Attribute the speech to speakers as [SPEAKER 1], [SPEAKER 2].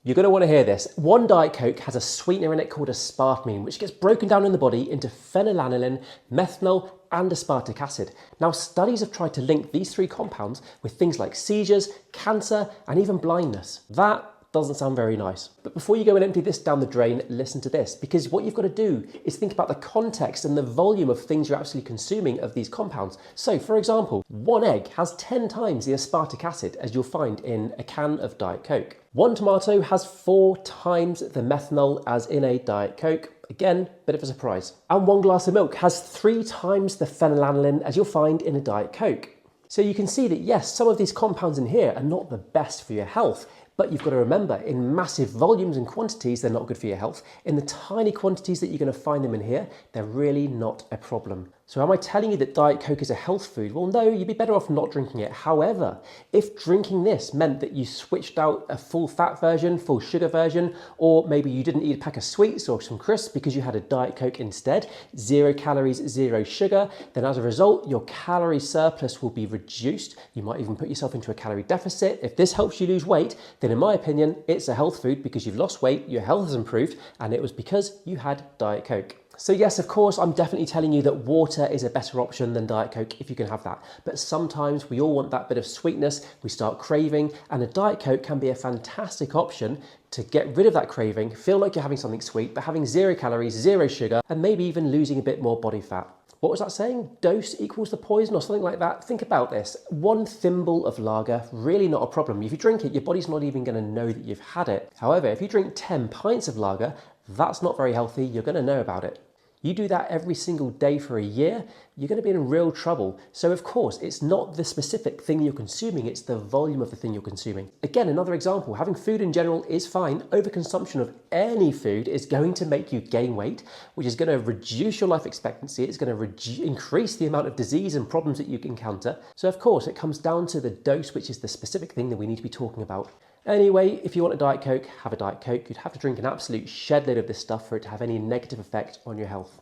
[SPEAKER 1] You're going to want to hear this. One Diet Coke has a sweetener in it called aspartame, which gets broken down in the body into phenylalanine, methanol, and aspartic acid. Now, studies have tried to link these three compounds with things like seizures, cancer, and even blindness. That doesn't sound very nice. But before you go and empty this down the drain, listen to this, because what you've got to do is think about the context and the volume of things you're actually consuming of these compounds. So, for example, one egg has 10 times the aspartic acid as you'll find in a can of Diet Coke. One tomato has 4 times the methanol as in a Diet Coke. Again, bit of a surprise. And one glass of milk has 3 times the phenylalanine as you'll find in a Diet Coke. So you can see that yes, some of these compounds in here are not the best for your health, but you've got to remember, in massive volumes and quantities, they're not good for your health. In the tiny quantities that you're going to find them in here, they're really not a problem. So am I telling you that Diet Coke is a health food? Well, no, you'd be better off not drinking it. However, if drinking this meant that you switched out a full fat version, full sugar version, or maybe you didn't eat a pack of sweets or some crisps because you had a Diet Coke instead, 0 calories, 0 sugar, then as a result, your calorie surplus will be reduced. You might even put yourself into a calorie deficit. If this helps you lose weight, then in my opinion, it's a health food because you've lost weight, your health has improved, and it was because you had Diet Coke. So yes, of course, I'm definitely telling you that water is a better option than Diet Coke if you can have that. But sometimes we all want that bit of sweetness, we start craving, and a Diet Coke can be a fantastic option to get rid of that craving, feel like you're having something sweet, but having 0 calories, 0 sugar, and maybe even losing a bit more body fat. What was that saying? Dose equals the poison or something like that? Think about this. 1 thimble of lager, really not a problem. If you drink it, your body's not even going to know that you've had it. However, if you drink 10 pints of lager, that's not very healthy. You're going to know about it. You do that every single day for a year, you're going to be in real trouble. So of course, it's not the specific thing you're consuming, it's the volume of the thing you're consuming. Again, another example, having food in general is fine. Overconsumption of any food is going to make you gain weight, which is going to reduce your life expectancy. It's going to increase the amount of disease and problems that you encounter. So of course, it comes down to the dose, which is the specific thing that we need to be talking about. Anyway, if you want a Diet Coke, have a Diet Coke. You'd have to drink an absolute shed load of this stuff for it to have any negative effect on your health.